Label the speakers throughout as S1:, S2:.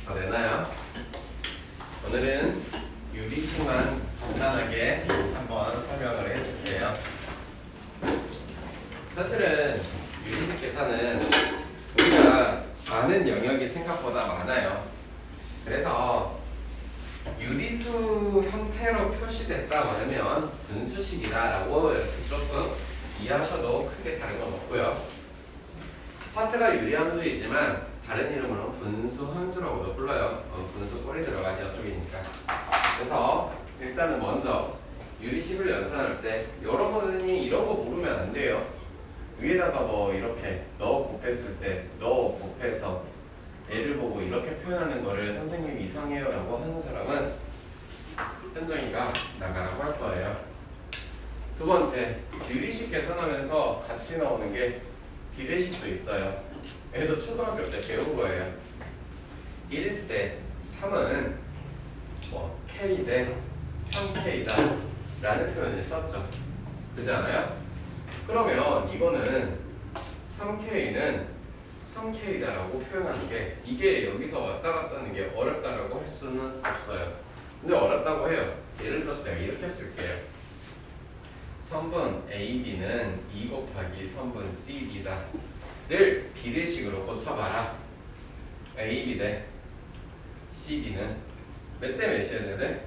S1: 다 됐나요? 오늘은 유리식만 간단하게 한번 설명을 해줄게요. 사실은 유리식 계산은 우리가 아는 영역이 생각보다 많아요. 그래서 유리수 형태로 표시됐다 하면 분수식이다 라고 이렇게 조금 이해하셔도 크게 다른 건 없고요. 파트가 유리함수이지만 다른 이름으로 분수함수라고도 불러요. 분수 꼴이 들어간 녀석이니까. 그래서 일단은 먼저 유리식을 연산할 때 여러분이 이런 거 모르면 안 돼요. 위에다가 뭐 이렇게 넣어 곱했을 때 넣어 곱해서 애를 보고 이렇게 표현하는 거를 선생님이 이상해요 라고 하는 사람은 현정이가 나가라고 할 거예요. 두 번째, 유리식 계산하면서 같이 나오는 게 비례식도 있어요. 얘도 초등학교 때 배운 거예요. 1대 3은 뭐 K 대 3K다 라는 표현을 썼죠. 그렇지 않아요? 그러면 이거는 3K는 3K다 라고 표현하는 게 이게 여기서 왔다 갔다 하는 게 어렵다라고 할 수는 없어요. 근데 어렵다고 해요. 예를 들어서 내가 이렇게 쓸게요. 선분 AB는 2 곱하기 선분 CB다 를 비례식으로 고쳐봐라. AB 대 CB는 몇 대 몇이어야 돼?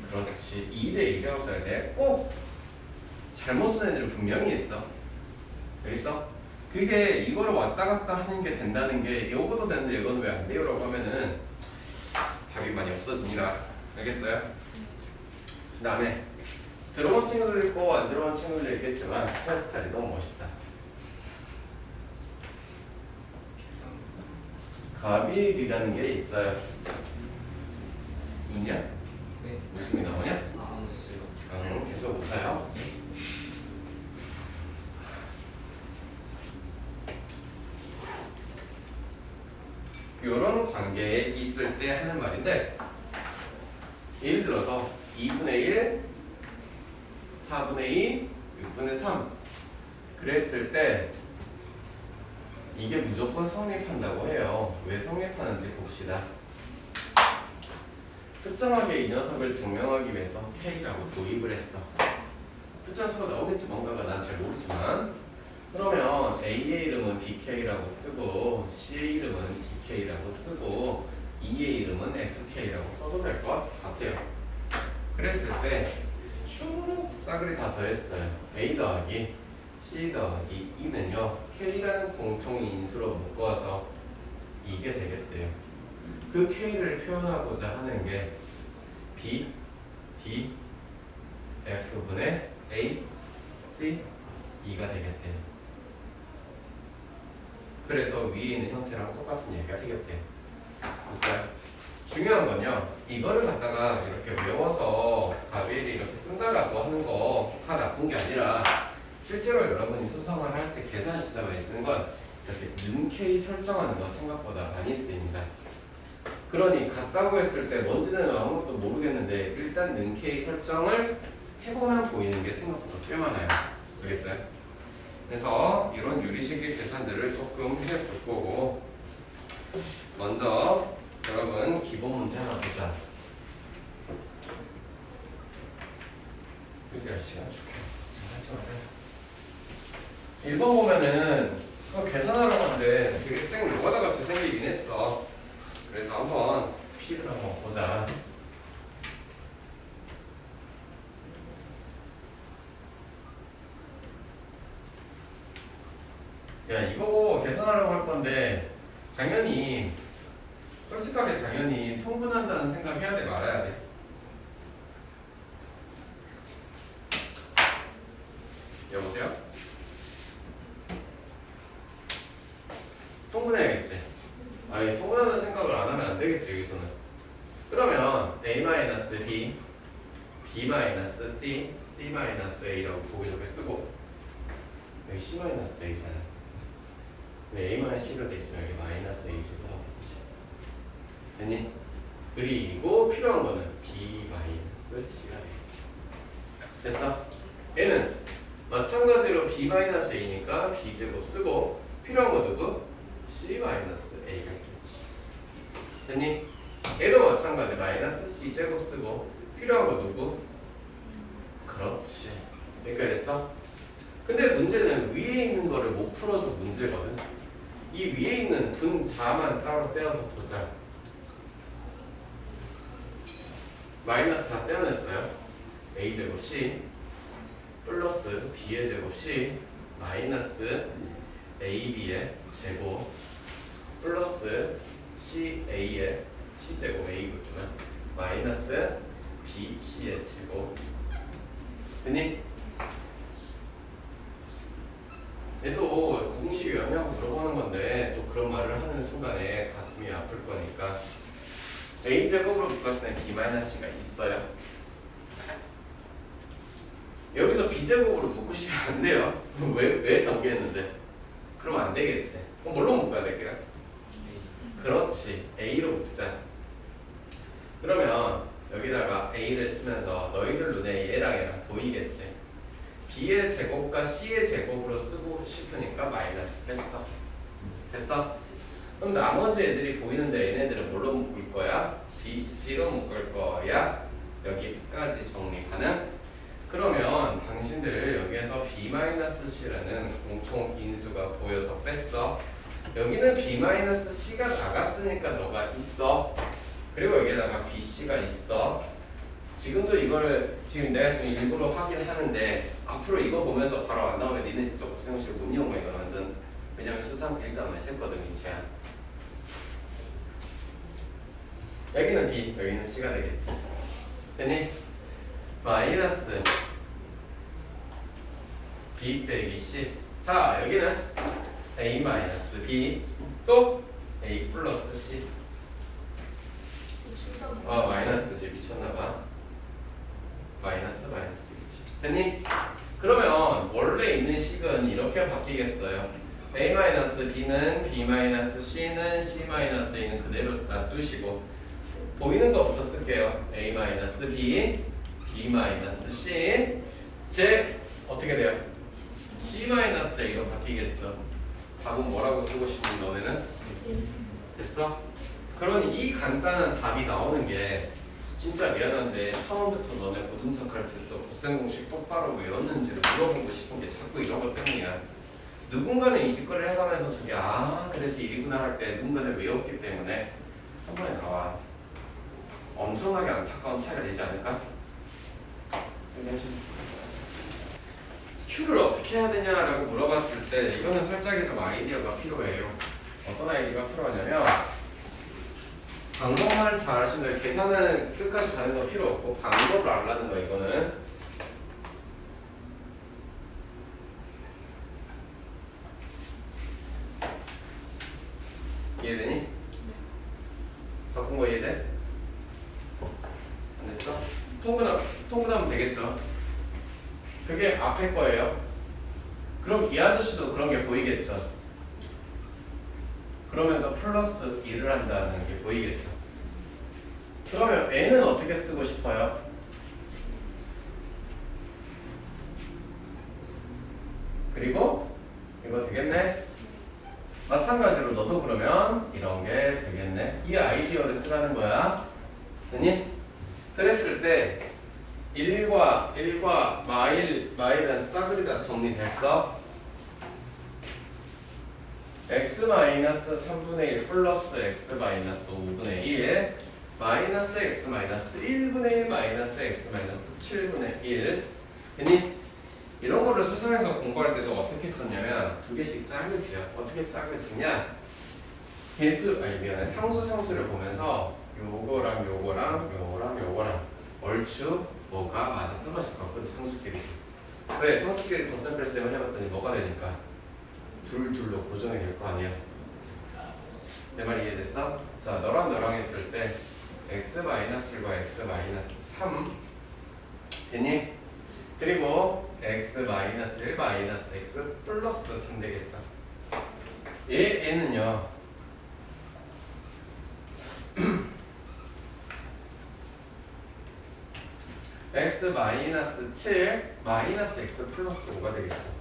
S1: 그렇지, 2대 2라고 써야 돼. 꼭 잘못 쓴 애들은 분명히 있어. 여기 있어? 그게 이거를 왔다 갔다 하는 게 된다는 게 이것도 되는데 이건 왜 안 돼요? 라고 하면은 답이 많이 없어집니다. 알겠어요? 그 다음에 들어온 친구도 있고 안 들어온 친구도 있겠지만 헤어스타일이 너무 멋있다. 가빌이라는 게 있어요. 있냐?
S2: 네.
S1: 웃음이 나오냐?
S2: 안 웃었어요.
S1: 계속 웃어요. 이런 관계에 있을 때 하는 말인데, 예를 들어서 2분의 1, 4분의 2, 6분의 3 그랬을 때 이게 무조건 성립한다고 해요. 왜 성립하는지 봅시다. 특정하게 이 녀석을 증명하기 위해서 K라고 도입을 했어. 특정 수가 나오겠지 뭔가가 난 잘 모르지만, 그러면 A의 이름은 BK라고 쓰고 C의 이름은 DK라고 쓰고 E의 이름은 FK라고 써도 될 것 같아요. 그랬을 때 쭉 싸그리 다 더했어요. A 더하기 C 더하기 E는요 K라는 공통인 인수로 묶어서 이게 되겠대요. 그 K를 표현하고자 하는 게 B, D, F분의 A, C, E가 되겠대요. 그래서 위에 있는 형태랑 똑같은 얘기가 되겠대요. 됐어요? 중요한 건요, 이거를 갖다가 이렇게 외워서 가비엘이 이렇게 쓴다라고 하는 거가 나쁜 게 아니라 실제로 여러분이 수성을 할 때 계산 시작을 쓰는 건 이렇게 는 K 설정하는 거 생각보다 많이 쓰입니다. 그러니 같다고 했을 때 뭔지는 아무것도 모르겠는데 일단 는 K 설정을 해보면 보이는 게 생각보다 꽤 많아요. 알겠어요? 그래서 이런 유리식의 계산들을 조금 해볼 거고, 먼저 여러분 기본 문제 하나 보자. 여기 시간 줄게. 하지 마요. 1번 보면은 그거 계산하러 가는데 되게 생 노가다 같이 생기긴 했어. 그래서 한번 P를 한번 보자. 야, 이거 계산하려고 할 건데 당연히 솔직하게 당연히 통분한다는 생각 해야 돼 말아야 돼? 여보세요? 통분해야겠지. 아니 통분하는 생각을 안 하면 안 되겠지 여기서는. 그러면 A-B, B-C, C-A라고 보기 좋게 쓰고 여기 C-A잖아. A-C로 돼 있으면 여기 마이너스 A제곱 하겠지. 됐니? 그리고 필요한 거는 B-C가 되겠지. 됐어? 얘는 마찬가지로 B-A니까 B제곱 쓰고 필요한 거 누구? C-A가 있겠지. 됐니? 얘도 마찬가지 마이너스 C제곱 쓰고 필요한 거 누구? 그렇지. 여기까지 됐어? 근데 문제는 위에 있는 거를 못 풀어서 문제거든. 이 위에 있는 분자만 따로 떼어서 보자. 마이너스 다 떼어냈어요. A제곱 C 플러스 B의 제곱 C 마이너스 AB의 제곱 플러스 CA의 C제곱 A구나 마이너스 BC의 제곱. 됐니? 얘도 공식 영역 물어보는 건데 또 그런 말을 하는 순간에 가슴이 아플 거니까 A제곱으로 묶었을 때 B-C가 있어요. 여기서 B제곱으로 묶으시면 안 돼요. 왜 전개했는데? 그러면 안 되겠지. 그럼 뭘로 묶어야 될게요? 그렇지. A로 묶자. 그러면 여기다가 A를 쓰면서 너희들 눈에 얘랑 보이겠지. B의 제곱과 C의 제곱으로 쓰고 싶으니까 마이너스 뺐어. 됐어? 그럼 나머지 애들이 보이는데 얘네들은 뭘로 묶을 거야? B, C로 묶을 거야. 여기까지 정리 가능? 그러면 당신들 여기에서 B-C라는 공통 인수가 보여서 뺐어. 여기는 B-C가 나갔으니까 너가 있어. 그리고 여기에다가 BC가 있어. 지금도 이거를 지금 내가 지금 일부러 확인하는데 앞으로 이거 보면서 바로 안 나오면 니네 진짜 고생식 못 이용 거야. 이건 완전. 왜냐면 수상 일단만 셌거든 이체야. 여기는 B, 여기는 C가 되겠지. 됐니? 마이너스 B 빼기 C. 자 여기는 A 마이너스 B 또 A 플러스 C. 마이너스지. 미쳤나봐. 마이너스겠지. 됐니? 그러면 원래 있는 식은 이렇게 바뀌겠어요. A-B는 B-C는 C-A는 그대로 놔두시고 보이는 것부터 쓸게요. A-B, B-C 제 어떻게 돼요? C-A로 바뀌겠죠. 답은 뭐라고 쓰고 싶은 너네는? 됐어? 그러니 이 간단한 답이 나오는 게 진짜 미안한데 처음부터 너네 고등사 가르칠 때 곱셈 공식 똑바로 외웠는지를 물어보고 싶은 게 자꾸 이런 것 때문이야. 누군가는 이 짓거리를 해가면서 저기 그래서 일이구나 할 때 누군가는 외웠기 때문에 한 번에 나와. 엄청나게 안타까운 차이가 되지 않을까? Q를 어떻게 해야 되냐라고 물어봤을 때 이거는 살짝의 좀 아이디어가 필요해요. 어떤 아이디어가 필요하냐면 방법만 잘 하시면 계산은 끝까지 가는 건 필요 없고 방법을 알라는 거 이거는. 이해되니? 네. 바꾼 거 이해돼? 안 됐어? 통분하면 되겠죠. 그게 앞에 거예요. 그럼 이 아저씨도 그런 게 보이겠죠. 그러면서 플러스 1을 한다는 게 보이겠죠. 그러면 n은 어떻게 쓰고 싶어요? 그리고 이거 되겠네? 마찬가지로 너도 그러면 이런 게 되겠네. 이 아이디어를 쓰라는 거야. 됐니? 그랬을 때 1과 마일은 싸그리 다 정리됐어? x-3분의 1 플러스 x-5분의 1 마이너스 x-1분의 1 마이너스 x-7분의 1 됐니? 이런 거를 수상에서 공부할 때도 어떻게 썼냐면 두 개씩 짝을 지어. 어떻게 짝을 지냐? 상수를 보면서 요거랑 얼추 뭐가 맞아 떨어질 것 같거든. 상수끼리. 왜? 상수끼리 덧셈 뺄셈을 해봤더니 뭐가 되니까 둘로 고정이 될 거 아니야. 내 말 이해됐어? 자, 너랑 했을 때 x-1과 x-3 됐니? 그리고 x-1 x 플러스 3 되겠죠. 얘는요 x-7 마이너스 x 플러스 5가 되겠죠.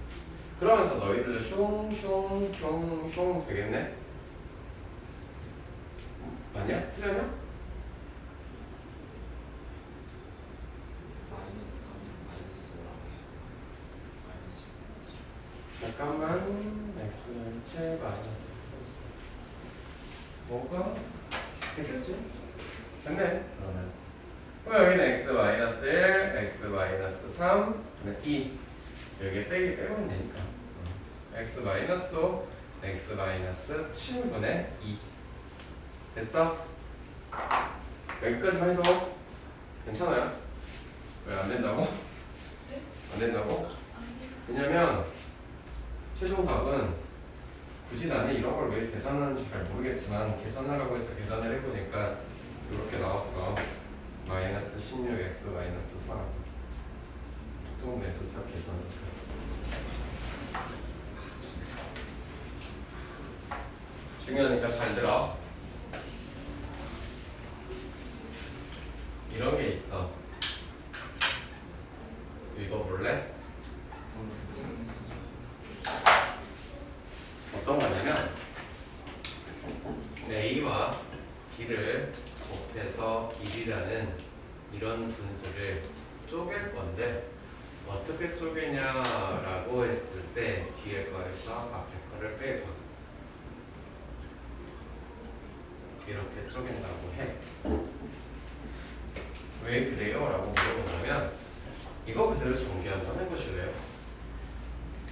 S1: 그러면서 너희들도 숑 되겠네? 아니야? 틀렸냐?
S2: 마이너스 3이 마이너스 5라고 해요.
S1: 잠깐만 x-7 마이너스 x 플러스 5가 되겠지? 됐네. 그럼 여기는 x-1, x-3, 2 여기에 빼면 되니까 x-5, x-7분의 2 됐어? 여기까지만 해도 괜찮아요? 왜 안 된다고? 안 된다고? 왜냐면 최종 답은 굳이 나는 이런 걸 왜 계산하는지 잘 모르겠지만 계산하라고 해서 계산을 해보니까 이렇게 나왔어. 마이너스 16x 마이너스 4 또 매수사 계산하니까 중요하니까 잘 들어. 이런 게 있어. 읽어볼래? 어떤 거냐면 A와 B를 곱해서 1이라는 이런 분수를 쪼갤 건데 어떻게 쪼개냐라고 했을 때 뒤에 거에서 앞에 거를 빼고 이렇게 쪼갠다고 해. 왜 그래요? 라고 물어보면 이거 그대로 전개 한번 해보실래요?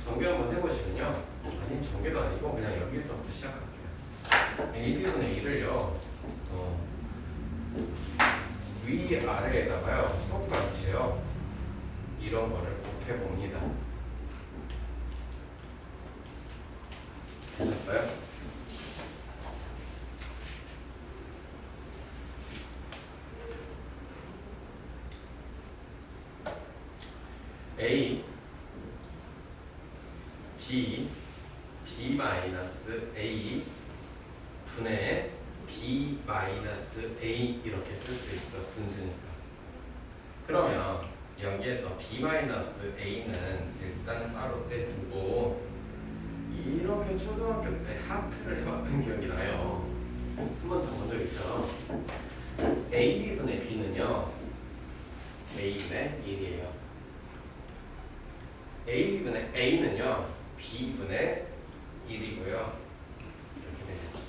S1: 전개 한번 해보시면요, 아니 전개도 아니고 그냥 여기서부터 시작할게요. A-B분의 1을요 위아래에다가요 똑같이요 이런 거를 곱해봅니다. 되셨어요? A B 마이너스 A 분의 B 마이너스 A 이렇게 쓸 수 있죠. 분수니까. 그러면 여기에서 B 마이너스 A는 일단 따로 떼두고 이렇게 초등학교 때 하트를 해봤던 기억이 나요. 한번 적은 적 있죠. AB분의 B는요 A분의 1이에요. A분의 A는요 B분의 1이고요. 이렇게 되겠죠.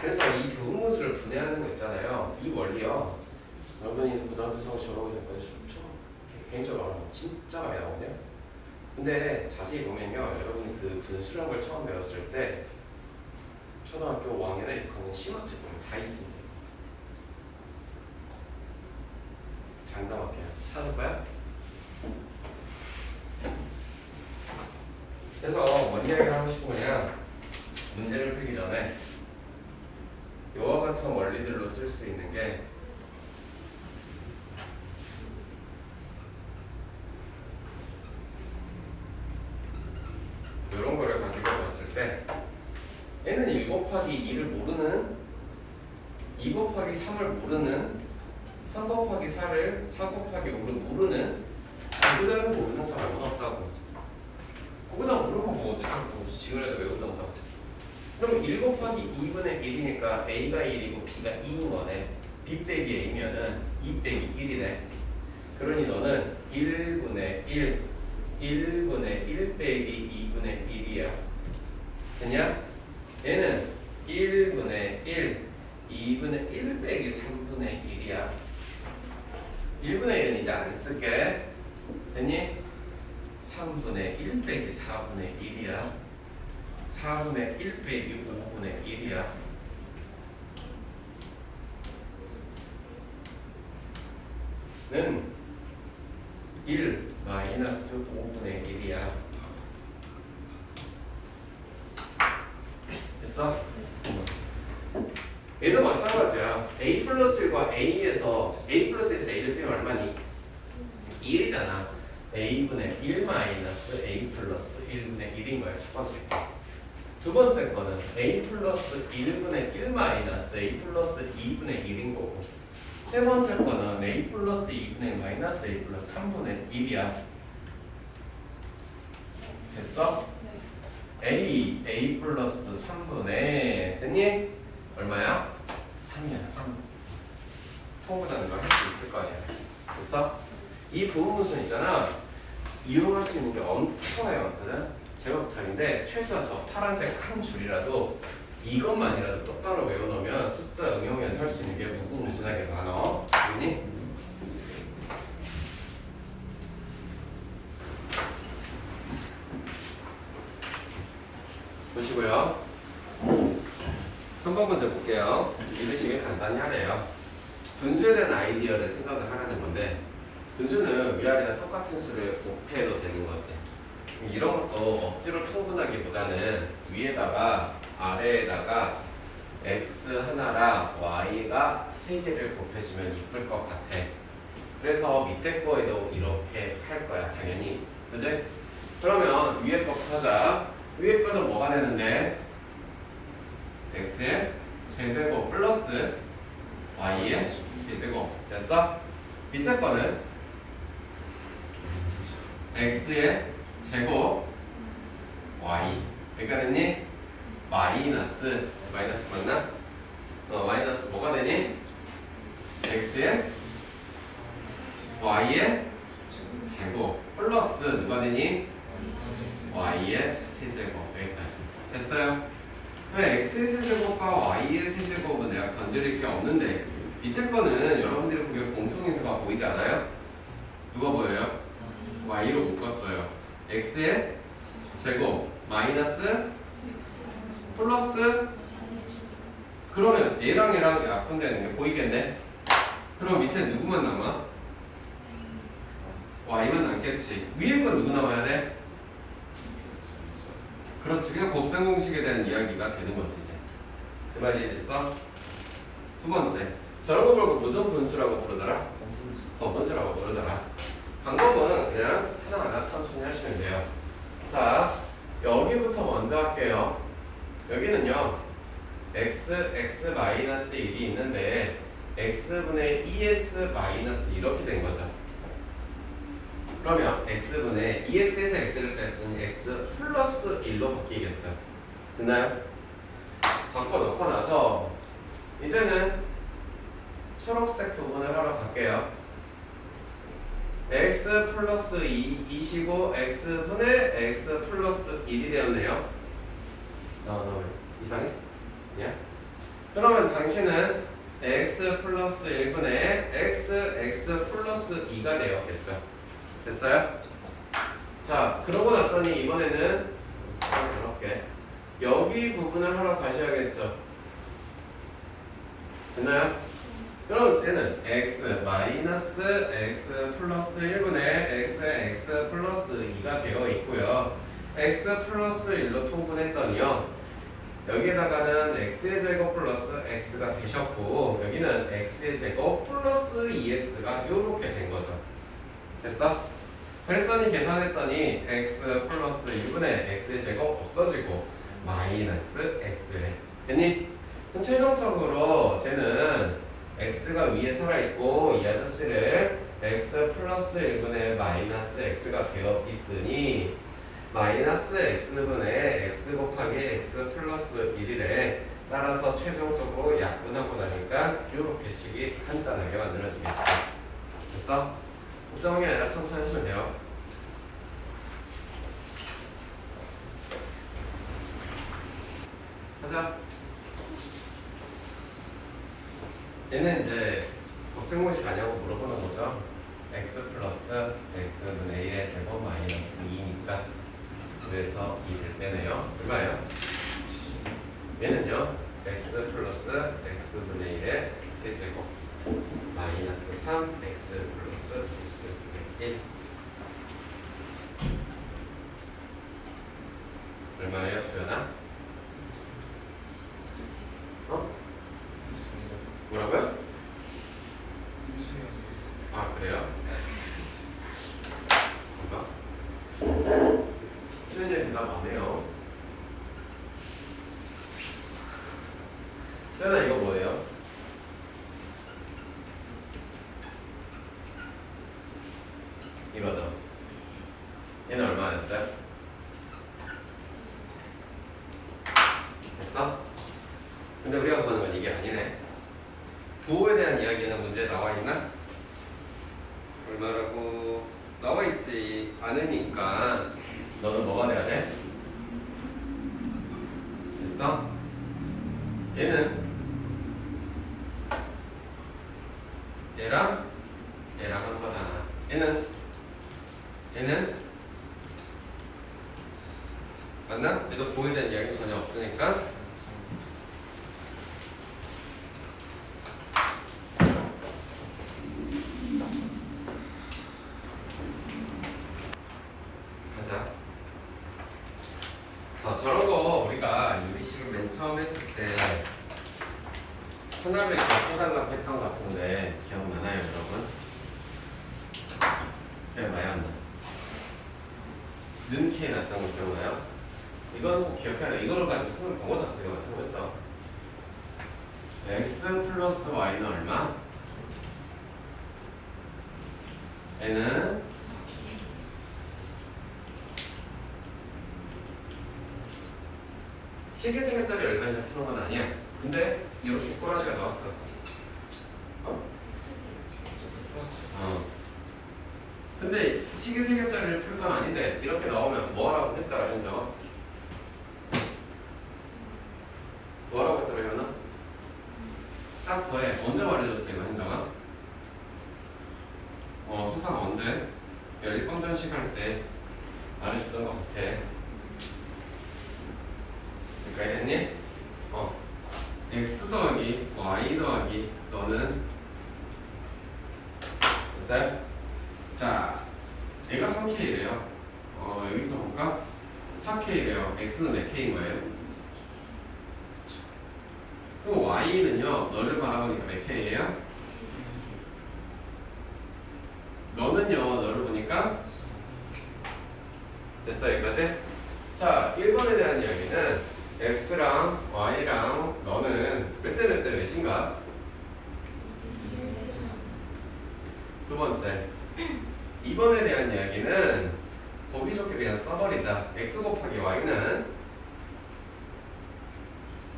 S1: 그래서 이 두 분수를 분해하는 거 있잖아요. 이 원리요. 여러분이 고등학교 수학 졸업하기 전까지 개인적으로 알아보면 진짜 많이 나오거든요. 근데 자세히 보면요. 여러분이 그 분수라는 걸 처음 배웠을 때 초등학교 5학년에 그거는 심화책 보면 다 있습니다. 장담할게요. 찾을 거야? 그래서 뭔 이야기를 하고 싶은 거냐, 문제를 풀기 전에 이와 같은 원리들로 쓸 수 있는 게 이런 거를 가지고 봤을 때 얘는 1 곱하기 2를 모르는, 2 곱하기 3을 모르는, 3 곱하기 4를 4 곱하기 5를 모르는, 그대로 모르는 사람은 없다고. 거기다 물어보고 어떡하고 지금이라도 외우던가. 그럼 1 곱하기 2분의 1이니까 A가 1이고 B가 2인 거네. B 빼기 A면은 2 빼기 1이네. 그러니 너는 1분의 1분의 1 빼기 2분의 1이야. 됐냐? 얘는 1분의 1, 2분의 1 빼기 3분의 1이야. 1분의 1은 이제 안 쓸게. 됐니? 3분의 1 빼기 4분의 1이야. 4분의 1 빼기 5분의 1이야. 는 1 마이너스 5분의 1이야. 됐어? 얘도 마찬가지야. A 플러스 1과 A에서 A 플러스 1에서 A를 빼면 얼마니? 1이잖아. A분의 1 마이너스 A 플러스 1분의 1인 거야. 첫 번째 거. 두 번째 거는 A 플러스 1분의 1 마이너스 A 플러스 2분의 1인 거고, 세 번째 거는 A 플러스 2분의 1 마이너스 A 플러스 3분의 1이야. 됐어? A 플러스 3분의 됐니? 얼마야? 3이야 3. 통보다는 거 할 수 있을 거 아니야. 됐어? 이 부분순 있잖아. 이용할 수 있는 게 엄청나게 많거든. 제가 부탁인데 최소한 저 파란색 한 줄이라도 이것만이라도 똑바로 외워놓으면 숫자 응용해서 할 수 있는 게 무궁무진하게 많아. 알겠니? 보시고요. 3번 문제 볼게요. 읽으시면 간단히 하래요. 분수에 대한 아이디어를 생각을 하라는 건데, 분수는 위아래나 똑같은 수를 곱해도 되는 거지. 이런 것도 억지로 통분하기보다는 위에다가 아래에다가 x 하나랑 y가 3개를 곱해주면 이쁠 것 같아. 그래서 밑에 거에도 이렇게 할 거야 당연히. 그지? 그러면 위에 거부터 하자. 위에 거는 뭐가 되는데? x의 제제곱 플러스 y의 제제곱. 됐어? 밑에 거는 x의 제곱 y. 그러니까 됐니? 마이너스 맞나? 마이너스 뭐가 되니? x의 y의 제곱 플러스 누가 되니? y의 세제곱. 여기까지 됐어요? 그래, x의 세제곱과 y의 세제곱은 내가 건드릴 게 없는데, 밑에 거는 여러분들이 보기에 공통인수가 보이지 않아요? 누가 보여요? y로 묶었어요. x의 제곱 마이너스 플러스, 그러면 얘랑 얘랑 약분되는 게 보이겠네? 그럼 밑에 누구만 남아? y만 남겠지. 위에 건 누구 남아야 돼? 그렇지. 그냥 곱셈 공식에 대한 이야기가 되는 거지 이제. 그 말이 됐어? 두 번째, 저런 거 말고 무슨 분수라고 부르더라? 분수라고 부르더라. 방법은 그냥 하나하나 천천히 하시면 돼요. 자, 여기부터 먼저 할게요. 여기는요 x-1이 있는데 x분의 2s- 이렇게 된 거죠. 그러면 x분의 2x에서 x를 뺐으니 x 플러스 1로 바뀌겠죠. 됐나요? 바꿔놓고 나서 이제는 초록색 부분을 하러 갈게요. x 플러스 2이시고 x분의 x 플러스 1이 되었네요. 왜 이상해? 예? 그러면 당신은 x 플러스 1분의 x 플러스 2가 되었겠죠. 됐어요? 자, 그러고 났더니 이번에는 이렇게 여기 부분을 하러 가셔야겠죠. 됐나요? 그럼 쟤는 x 마이너스 x 플러스 1분의 x 플러스 2가 되어 있고요. x 플러스 1로 통분했더니요, 여기에다가는 x의 제곱 플러스 x가 되셨고, 여기는 x의 제곱 플러스 2x가 이렇게 된 거죠. 됐어? 그랬더니 계산했더니 x 플러스 1분의 x의 제곱 없어지고 마이너스 x래. 됐니? 그럼 최종적으로 쟤는 x가 위에 살아있고 이 아저씨를 x 플러스 1분의 마이너스 x가 되어 있으니 마이너스 x분의 x 곱하기 x 플러스 1이래. 따라서 최종적으로 약분하고 나니까 이렇게 식이 간단하게 만들어지겠지. 됐어? 복잡한 게 아니라 천천히 하시면 돼요. 가자. 얘는 이제 적생공식 아니냐고 물어보는 거죠. x 플러스 x분의 1의 제곱 마이너스 2니까 그래서 2를 빼네요. 얼마예요? 얘는요 x 플러스 x분의 1의 세제곱 마이너스 3 x 플러스 x분의 1 얼마예요 수연아? 어? 뭐라고요? 아 그래요? 뭔가? 수연이 대답 안 해요. 수연아 이거 뭐예요? 이거죠. 얘는 얼마였어요? 됐어? 근데 우리가 보는 건 이게 아니네. 부호에 대한 이야기는 문제에 나와 있나? 얼마라고 나와 있지 않으니까 너는 뭐가 돼야 돼? 됐어? 얘는 얘랑 한 거잖아. 얘는 맞나? 얘도 부호에 대한 이야기 전혀 없으니까 가자. 자, 저런 거 우리가 유리식을 맨 처음 했을 때 하나를 이렇게 해달라고 했던 것 같은데 기억나나요, 여러분? 기억나요, 안 나요? 는 K 났던 거 기억나요? 이건 꼭 기억해야 돼. 이거를 가지고 쓰는 번호자 같은 거 같은 거 했어. x 플러스 y는 얼마? 얘는 식이생애짜리 열변에서 푸는 건 아니야. 근데 이렇게 꼬라지가 나왔어. 근데 식이생애짜리를 풀 건 아닌데 이렇게 나오면 뭐라고 했더라 현정아? 뭐라고 했더라 현아? 싹 더해. 언제 말해줬어 이거 현정아? 수상 언제? 1번전 시간 때 말해줬던 것 같아. 여기까지 됐니? x 더하기 y 더하기 너는 됐어요? 자, 얘가 3k래요. 여기부터 볼까? 4k래요. x는 몇 k인 거예요? 그리고 y는요, 너를 바라보니까 몇 k예요? 너는요, 너를 보니까 됐어, 여기까지? 자, 1번에 대한 이야기는 x랑 y랑 너는 몇 대 몇 대 몇인가? 두 번째 2번에 대한 이야기는 보기 좋게 그냥 써버리자. x 곱하기 y는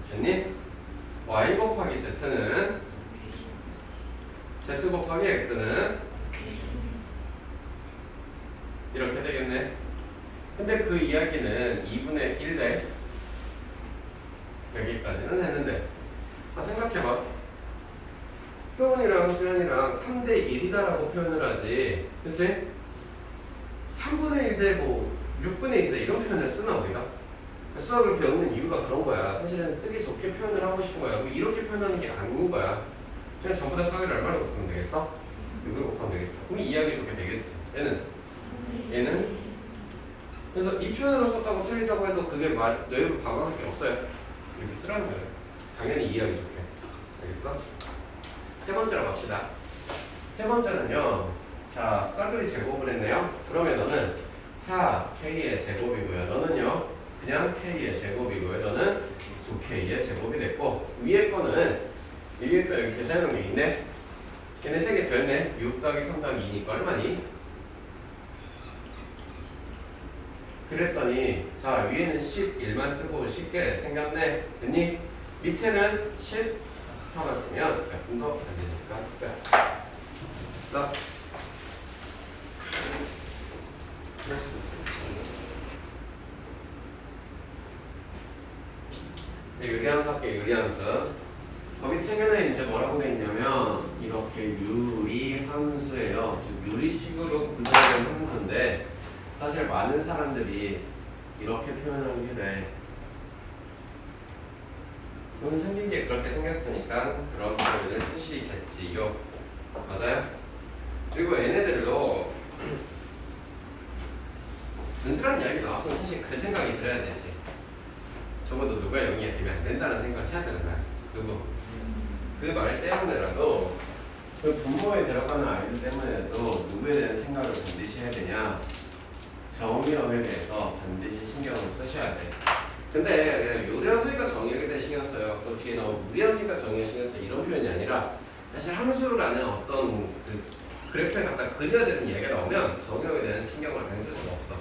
S1: 됐니? y 곱하기 z는 z 곱하기 x는 이렇게 되겠네. 근데 그 이야기는 2분의 1대 여기까지는 했는데 생각해봐. 효원이랑 수현이랑 3대 1이다라고 표현을 하지, 그치? 3분의 1대 뭐 6분의 1대 이런 표현을 쓰나 우리가? 수학을 배우는 이유가 그런 거야. 사실은 쓰기 좋게 표현을 하고 싶은 거야. 이렇게 표현하는 게 아닌 거야. 그냥 전부 다 쌍을 얼마나 곱하면 되겠어? 6을 곱하면 되겠어. 그럼 이야기 좋게 되겠지. 얘는 그래서 이 표현으로 썼다고 틀리다고 해도 그게 뇌로 반박할 게 없어요. 이렇게 쓰라는 거예요. 당연히 이해하기 좋게. 되겠어? 세 번째로 갑시다. 세 번째는요. 자, 싸그리 제곱을 했네요. 그러면 너는 4K의 제곱이고요. 너는요. 그냥 K의 제곱이고요. 너는 9K의 제곱이 됐고, 위에 거는 여기 계산해놓은 게 있네. 걔네 3개 더했네. 6 더하기 3 더하기 2니까 얼마니? 그랬더니 자 위에는 11만 쓰고 쉽게 생겼네. 됐니? 밑에는 14만 쓰면 몇분 더 안 되니까 됐어? 유리함수 할게. 유리함수 거기 책에는 이제 뭐라고 돼 있냐면 이렇게 유리함수예요. 즉 유리식으로 구성된 함수인데 사실 많은 사람들이 이렇게 표현하는 게 돼. 그럼 생긴 게 그렇게 생겼으니까 그런 표현을 쓰시겠지요. 맞아요? 그리고 얘네들도 분수란 이야기 나왔으면 사실 그 생각이 들어야 되지. 적어도 누가 0이 되면 안 된다는 생각을 해야 되는 거야. 누구? 그 말 때문에라도 그 분모에 들어가는 아이들 때문에도 누구에 대한 생각을 반드시 해야 되냐? 정의역에 대해서 반드시 신경을 쓰셔야 돼. 근데 요리함수니까 정의역에 대해 신경 써요. 또 뒤에 나오고 무리함수니까 정의역에 신경 써. 이런 표현이 아니라 사실 함수라는 어떤 그 그래프에 갖다 그려야 되는 이야기가 나오면 정의역에 대한 신경을 안 쓸 수가 없어.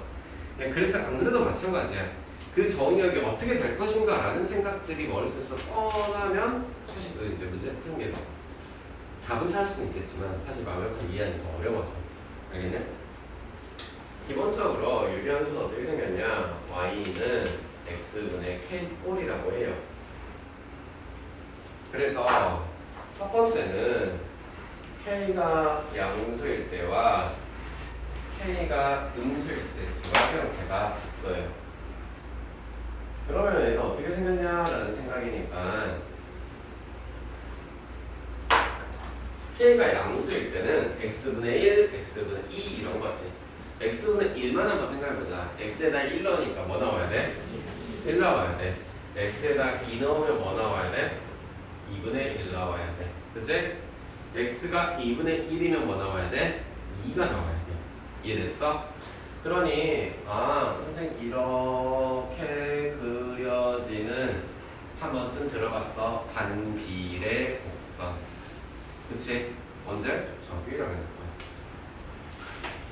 S1: 그냥 그래프 안 그려도 마찬가지야. 그 정의역이 어떻게 될 것인가 라는 생각들이 머릿속에서 뻔하면 사실 이제 문제 푸는 게 답은 찾을 수는 있겠지만 사실 완벽한 이해하기 더 어려워서. 알겠냐? 기본적으로 유리함수는 어떻게 생겼냐? y는 x분의 k꼴이라고 해요. 그래서 첫 번째는 k가 양수일 때와 k가 음수일 때 두 가지 형태가 있어요. 그러면 얘는 어떻게 생겼냐라는 생각이니까 k가 양수일 때는 x분의 1, x분의 2 이런 거지. x분의 1만 한번 생각해보자. x에다 1 넣으니까 뭐 나와야 돼? 1 나와야 돼. x에다 2 넣으면 뭐 나와야 돼? 2분의 1 나와야 돼. 그치? x가 2분의 1이면 뭐 나와야 돼? 2가 나와야 돼. 이해됐어? 그러니 선생님 이렇게 그려지는 한 번쯤 들어봤어. 반비례 곡선. 그치? 언제? 저기라고 했을 거야.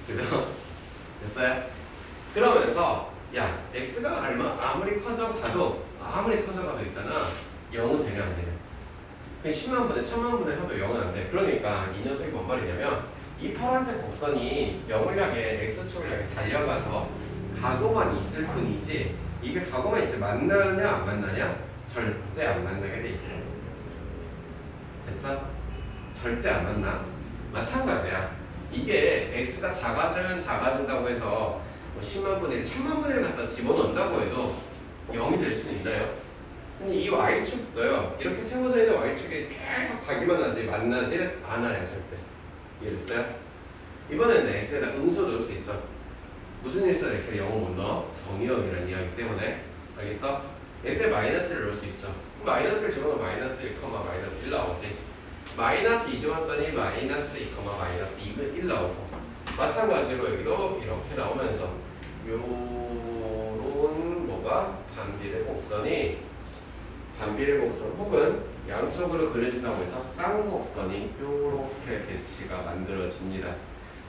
S1: 그죠? 됐어요? 그러면서 야 x가 아무리 커져가도 있잖아 0은 되냐 안 되냐. 10만 분의 1000만 분의 해도 0은 안 돼. 그러니까 이 녀석이 뭔 말이냐면 이 파란색 곡선이 0을 향해 x축을 향해 달려가서 가고만 있을 뿐이지 이게 가고만 이제 만나냐 안 만나냐? 절대 안 만나게 돼 있어. 됐어? 절대 안 만나. 마찬가지야. 이게 x가 작아지면 작아진다고 해서 뭐 10만 분의 1, 1000만 분의 1 갖다 집어넣는다고 해도 0이 될 수는 있나요? 근데 이 y축도요. 이렇게 세워져 있는 y축이 계속 가기만 하지 만나지 않아요. 절대. 이해됐어요? 이번에는 x에다 음수 넣을 수 있죠. 무슨 일 있어도 x에 0을 못 넣어? 정의역이라는 이야기 때문에. 알겠어? x에 마이너스를 넣을 수 있죠. 마이너스를 집어넣으면 마이너스 1, 마이너스 1 나오지. 마이너스 2 집어넣었더니 마이너스 2, 마이너스 2분 1 나오고 마찬가지로 여기도 이렇게 나오면서 요런 뭐가 반비례 곡선 혹은 양쪽으로 그려진다고 해서 쌍곡선이 요렇게 배치가 만들어집니다.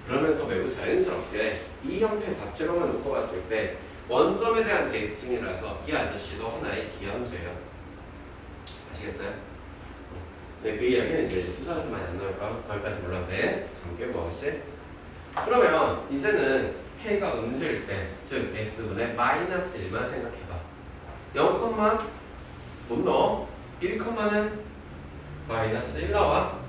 S1: 그러면서 매우 자연스럽게 이 형태 자체로만 놓고 봤을 때 원점에 대한 대칭이라서 이 아저씨도 하나의 기함수예요. 아시겠어요? 네, 그 이야기는 이제 수사에서 많이 안 나올까? 거기까지 몰라도 돼. 잠깐 뭐시? 그러면 이제는 k가 음수일 때, 즉 x분의 마이너스 1만 생각해봐. 0, 못 넣어. 1는 마이너스 1 나와.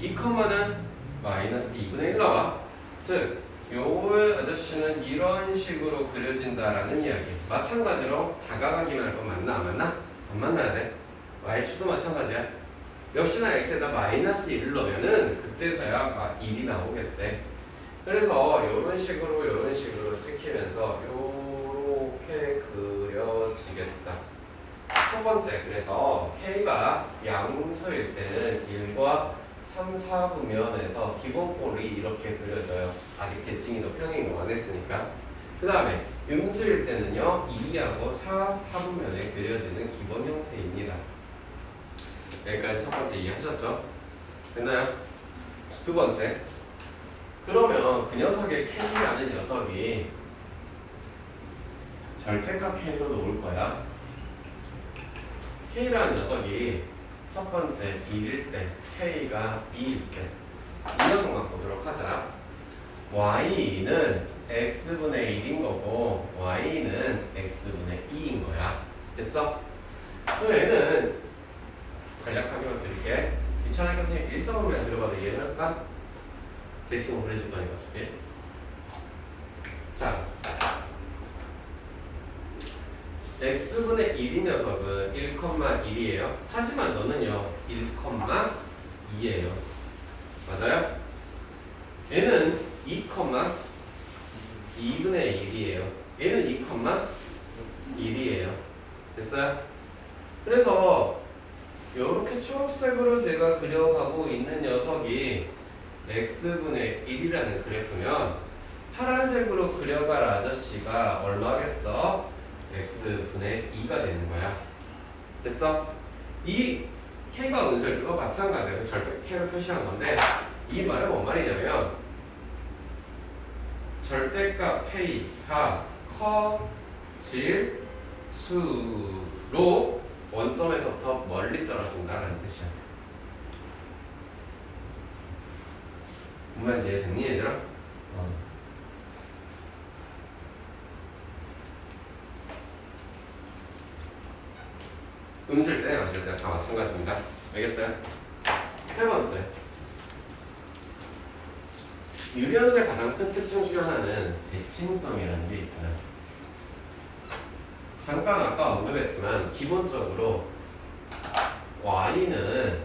S1: 2는 마이너스 2분의 1 나와. 즉, 요 아저씨는 이런 식으로 그려진다라는 이야기. 마찬가지로 다가가기만 할 건 맞나 안 맞나? 안 만나야 돼. y축도 마찬가지야. 역시나 x에다 마이너스 1을 넣으면은 그때서야 1이 나오겠대. 그래서 이런 식으로 찍히면서 요렇게 그려지겠다. 첫 번째, 그래서 k가 양수일 때는 1과 3, 4분면에서 기본꼴이 이렇게 그려져요. 아직 대칭이도 평행이도 안 했으니까. 그 다음에 음수일 때는요 2하고 4, 4분면에 그려지는 기본 형태입니다. 여기까지 첫 번째 이해하셨죠? 됐나요? 두 번째, 그러면 그 녀석의 K라는 녀석이 절대값 K로 놓을 거야. K라는 녀석이 첫 번째 1일 때, K가 2일 때 이 녀석만 보도록 하자. Y는 X분의 1인 거고 Y는 X분의 2인 거야. 됐어? 그럼 얘는 간략하게 드릴게. 귀찮으니까 선생님 일성으로 안 들어가도 이해는 할까? 대칭을 보내줄 거니까 어차피. 자, X분의 1인 녀석은 1,1이에요. 하지만 너는요 1,2예요. 맞아요? 얘는 2,2분의 1이에요. 얘는 2,1이에요. 됐어요? 그래서 이렇게 초록색으로 내가 그려가고 있는 녀석이 X분의 1이라는 그래프면 파란색으로 그려갈 아저씨가 얼마겠어? X분의 2가 되는 거야. 됐어? 이 K가 은설도 마찬가지예요. 절대 K를 표시한 건데 이 말은 뭔 말이냐면 절대값 K가 커질수록 원점에서부터 멀리 떨어진다라는 뜻이야. 뭔 말인지 이해됐니 얘들아? 음수일 때, 맞을 때 다 마찬가지입니다. 알겠어요? 세 번째, 유리함수의 가장 큰 특징 중 하나는 대칭성이라는 게 있어요. 잠깐 아까 언급했지만 기본적으로 Y는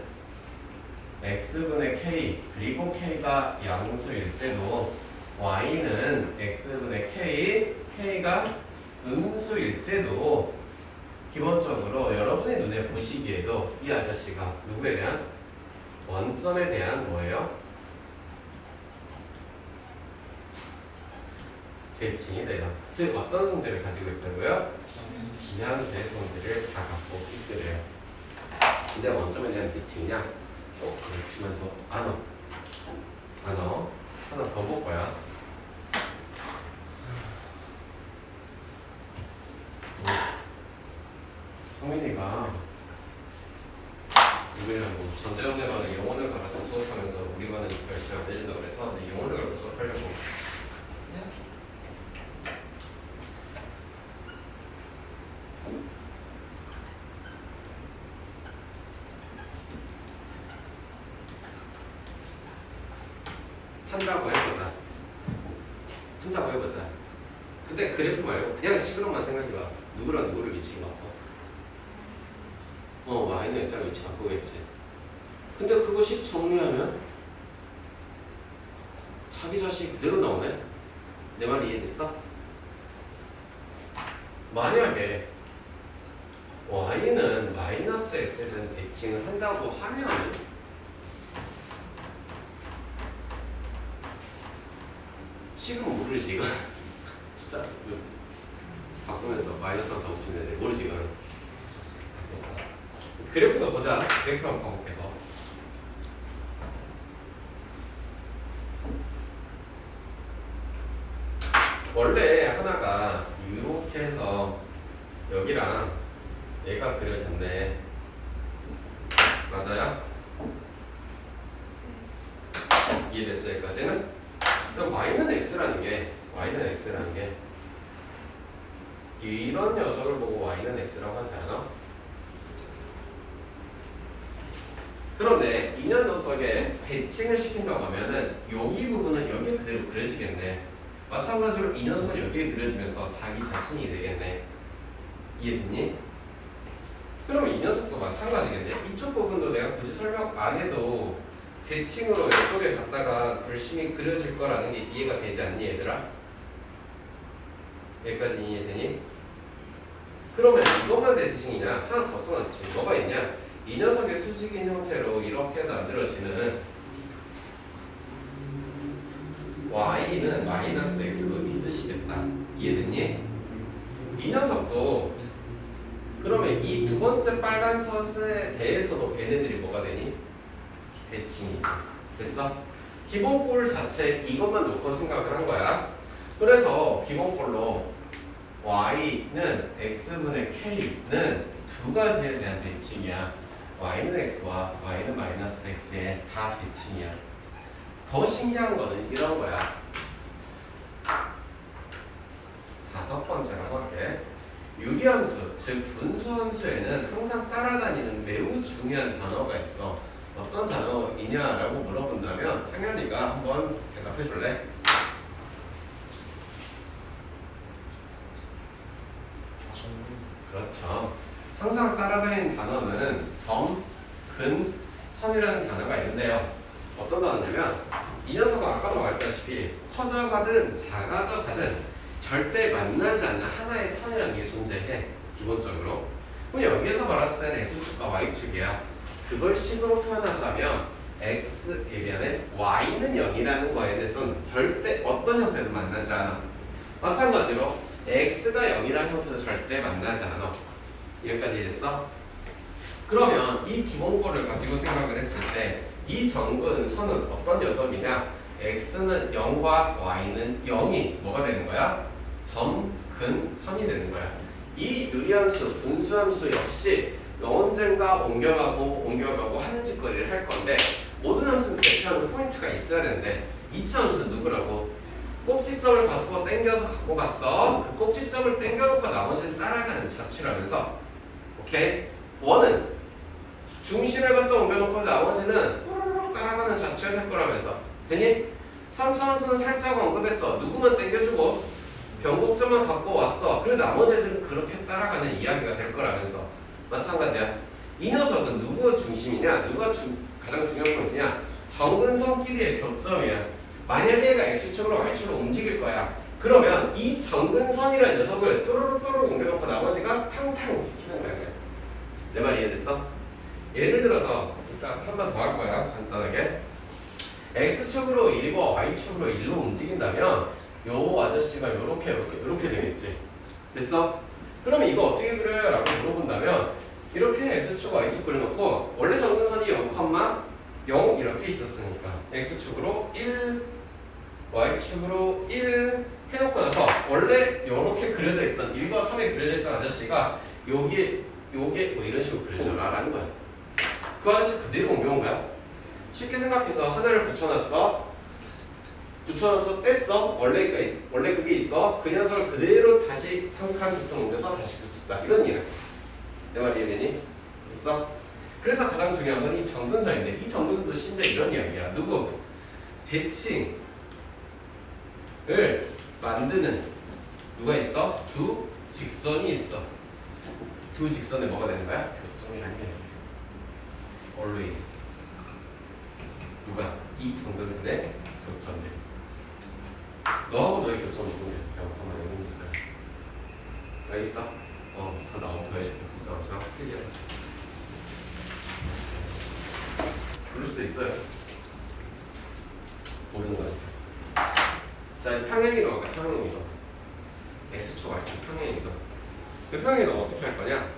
S1: X분의 K 그리고 K가 양수일 때도 Y는 X분의 K, K가 음수일 때도 기본적으로 여러분의 눈에 보시기에도 이 아저씨가 누구에 대한? 원점에 대한 뭐예요? 대칭이 돼요. 즉 어떤 성질을 가지고 있다고요? 기하수의 성질을 다 갖고 있더래요. 근데 원점에 대한 대칭이냐? 그렇지만 더 안 와. 하나 더 볼 거야. 성민이가 누구냐고 전자영역학을 영어를 갈아서 수업하면서 우리 반은 열심히 안 해준다고 그래서 영어를 갈아서 수업하려고 한다고 해보자. 근데 그래프 말고 그냥 식으로만 생각해봐. 누구랑 누구를 위치 바꿔? Y는 X랑 위치 바꾸겠지. 근데 그것이 정리하면 자기 자식 그대로 나오네? 내 말이 이해됐어? 만약에 Y는 마이너스 X에 대한 대칭을 한다고 하면 지금 모르지 이거 숫자 바꾸면서 마이너스랑 더 붙이면 되는데 모르지 이거는. 됐어. 그래프도 보자. 그래프 한번 봐볼게. 더 원래 하나가 이렇게 해서 여기랑 얘가 그려졌네. 맞아요? 이해됐어요? 여기까지는? 그럼 Y는 X라는 게 이런 녀석을 보고 Y는 X라고 하지 않아? 그런데 이 녀석에 대칭을 시킨다고 하면은 여기 부분은 여기에 그대로 그려지겠네. 마찬가지로 이 녀석은 여기에 그려지면서 자기 자신이 되겠네. 이해됐니? 그러면 이 녀석도 마찬가지겠네. 이쪽 부분도 내가 굳이 설명 안 해도 대칭으로 이쪽에 갖다가 열심히 그려질 거라는 게 이해가 되지 않니 얘들아? 여기까지 이해되니? 그러면 이것만 대칭이냐? 하나 더 써놨지. 뭐가 있냐? 이 녀석의 수직인 형태로 이렇게 만들어지는 Y는 마이너스 X도 있으시겠다. 이해됐니? 이 녀석도 그러면 이 두 번째 빨간 선에 대해서도 걔네들이 뭐가 되니? 대칭이지. 됐어? 기본꼴 자체 이것만 놓고 생각을 한 거야. 그래서 기본꼴로 y는 x분의 k는 두 가지에 대한 대칭이야. y는 x와 y는 마이너스 x의 다 대칭이야. 더 신기한 거는 이런 거야. 다섯 번째라고 할게. 유리함수, 즉 분수함수에는 항상 따라다니는 매우 중요한 단어가 있어. 어떤 단어이냐라고 물어본다면 상현이가 한번 대답해 줄래? 그렇죠. 항상 따라다니는 단어는 점, 근, 선이라는 단어가 있는데요. 어떤 단어냐면 이 녀석은 아까도 말했다시피 커져가든 작아져가든 절대 만나지 않는 하나의 선이라는 게 존재해. 기본적으로. 그럼 여기에서 말했을 때는 x축과 y축이야. 그걸 식으로 표현하자면 x에 비하면 y는 0이라는 거에 대해서는 절대 어떤 형태도 만나지 않아. 마찬가지로 x가 0이라는 형태도 절대 만나지 않아. 여기까지 이해됐어? 그러면 이 기본거를 가지고 생각을 했을 때 이 정근 선은 어떤 녀석이냐? x는 0과 y는 0이 뭐가 되는 거야? 점, 근, 선이 되는 거야. 이 유리함수, 분수함수 역시 언젠가 옮겨가고 하는 짓거리를 할 건데 모든 함수는 대표하는 포인트가 있어야 되는데 이치 함수는 누구라고? 꼭지점을 갖고 당겨서 갖고 갔어. 그 꼭지점을 당겨놓고 나머지는 따라가는 자취라면서 오케이? 원은 중심을 갖다 옮겨놓고 나머지는 후루룩 따라가는 자취를 할 거라면서 되니? 3차 함수는 살짝 언급했어. 누구만 당겨주고 변곡점만 갖고 왔어. 그리고 나머지들은 그렇게 따라가는 이야기가 될 거라면서 마찬가지야. 이 녀석은 누구가 중심이냐? 누가 가장 중요한 포인트냐? 정근선끼리의 교점이야. 만약에 얘가 x축으로 y축으로 움직일 거야. 그러면 이 정근선이라는 녀석을 또르륵 옮겨놓고 나머지가 탕탕 지키는 거야. 내 말 이해됐어? 예를 들어서 일단 한 번 더 할 거야. 간단하게 x축으로 1과 y축으로 1로 움직인다면 요 아저씨가 요렇게 되겠지. 됐어? 그럼 이거 어떻게 그려요? 라고 물어본다면 이렇게 x축, y축 그려놓고 원래 정근선이 0,0 이렇게 있었으니까 x축으로 1, y축으로 1 해놓고 나서 원래 요렇게 그려져 있던 1과 3에 그려져 있던 아저씨가 요게 뭐 이런 식으로 그려져라 라는 거야. 그 아저씨 그대로 옮겨온 거야. 쉽게 생각해서 하나를 붙여놨어. 뗐어. 원래 그게 있어. 그 녀석을 그대로 다시 한 칸 두 칸 옮겨서 다시 붙였다. 이런 이야기. 내 말 이해되니? 됐어? 그래서 가장 중요한 건 이 정근선인데 이 정근선도 심지어 이런 이야기야. 누구? 대칭을 만드는 누가 있어? 두 직선이 있어. 두 직선에 뭐가 되는 거야? 교점이라는 게 always 누가? 이 정근선의 교점들. 너하고 너의 교점 누구냐? 잠깐만 여기니까. 알겠어? 더 나오면 더 해줄게. 걱정하지 마. 클리어. 그럴 수도 있어요. 모르는 거니까. 자, 평행이동 할까? 평행이동. x축, y축 평행이동. 그 평행이동 어떻게 할 거냐?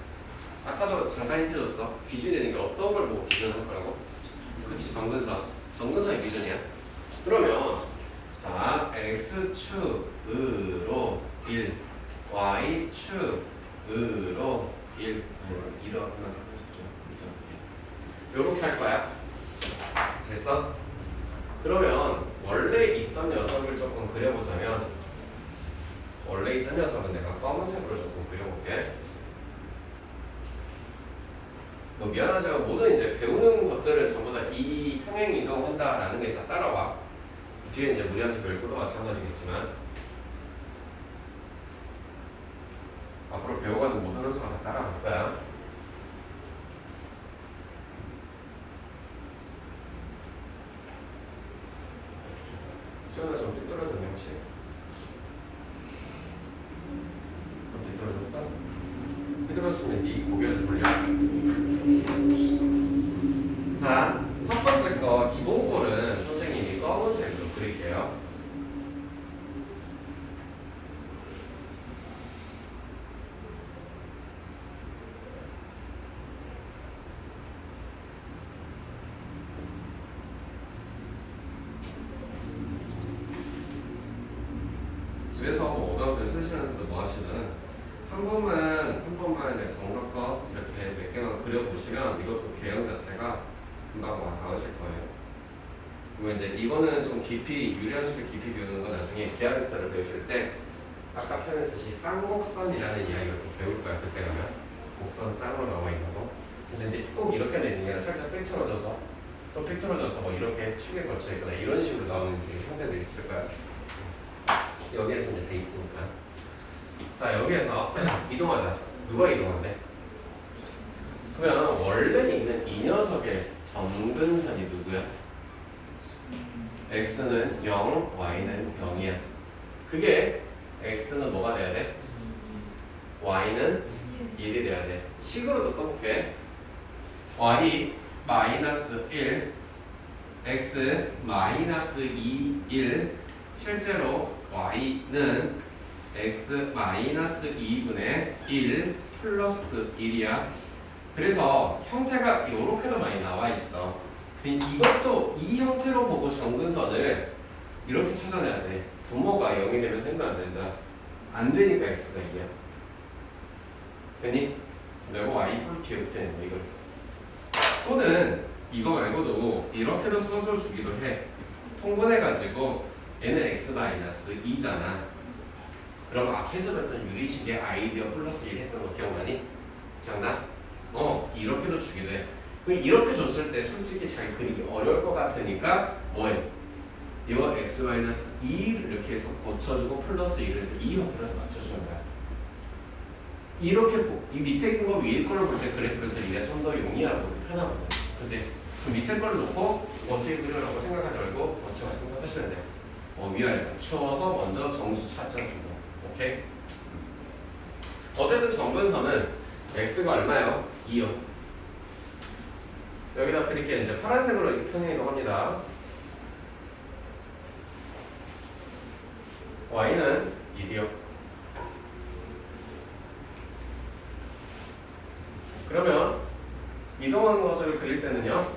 S1: 아까도 잠깐 힌트줬어. 기준이 되는 게 어떤 걸 보고 기준할 거라고? 그치, 정근선. 정근선이 기준이야. 그러면 자, x축으로 1, y축으로 1 이렇게 해서 좀 요렇게 할 거야. 됐어? 그러면 원래 있던 녀석을 조금 그려보자면 원래 있던 녀석은 내가 검은색으로 조금 그려볼게. 뭐 미안하지만 모든 이제 배우는 것들을 전부 다 이 평행 이동한다라는 게 다 따라와. 뒤에 이제 무리함수 별거도 마찬가지겠지만 앞으로 배워가는 모든 함수가 다 따라갈 거야. 시원아 좀 삐뚤어졌네 혹시? 좀 삐뚤어졌어? 삐뚤어졌으면 네 고개를 돌려. 자, 첫 번째 거 기본꼴은 선생님이 검은색으로 그릴게요. 집에서 뭐 오답을 쓰시면서도 뭐 하시든 한 번만 이제 정석껏 이렇게 몇 개만 그려보시면 이것도 개형 자체가 금방 와 닿으실 거예요. 그리고 이제 이거는 좀 깊이 유리함수를 깊이 배우는 건 나중에 기하 벡터를 배우실 때 아까 표현했듯이 쌍곡선이라는 이야기를 또 배울 거야. 그때 가면 곡선 쌍으로 나와 있는 거. 그래서 이제 꼭 이렇게 돼 있는 게 아니라 살짝 삐뚤어져서 또 삐뚤어져서 뭐 이렇게 축에 걸쳐 있거나 이런 식으로 나오는 형태들이 있을 거야. 여기에서 이제 돼 있으니까. 자, 여기에서 이동하자. 누가 이동한대? 그러면 원래 있는 이 녀석의 점근선이 누구야? x는 0, y는 0이야. 그게 x는 뭐가 돼야 돼? y는 1이 돼야 돼. 식으로도 써볼게. y 마이너스 1, x 마이너스 2, 1. 실제로 y는 x 마이너스 2분의 1 플러스 1이야. 그래서 형태가 이렇게도 많이 나와 있어. 이것도 이 형태로 보고 점근선을 이렇게 찾아내야 돼. 부모가 0이 되면 된다 안 된다? 안 되니까 x가 2야. 되니? 내가 y 뿔 뒤에 붙여있는 거 이걸. 또는 이거 말고도 이렇게도 써줘 주기도 해. 통분해가지고 얘는 x-2잖아. 그럼 앞에서 봤던 유리식의 아이디어 플러스 1 했던 거 기억나니? 기억나? 이렇게도 주기도 해. 이렇게 줬을 때 솔직히 잘 그리기 어려울 것 같으니까 뭐해? 이거 x-2를 이렇게 해서 고쳐주고 플러스 1을 해서 이 형태로 해서 맞춰주는 거야. 이렇게 이 밑에 있는 거 위에 거를 볼 때 그래프를 그리기가 좀 더 용이하고 편하거든. 그치? 그럼 밑에 거를 놓고 어떻게 그리려고 생각하지 말고 거쳐갈 생각하시면 돼. 위아래 맞추어서 먼저 정수 찾아주고. 오케이? 어쨌든 점근선은 x가 얼마예요? 2요. 여기다 그렇게 이제 파란색으로 이렇게 평행이동 합니다. y는 1이요. 그러면 이동하는 것을 그릴 때는요,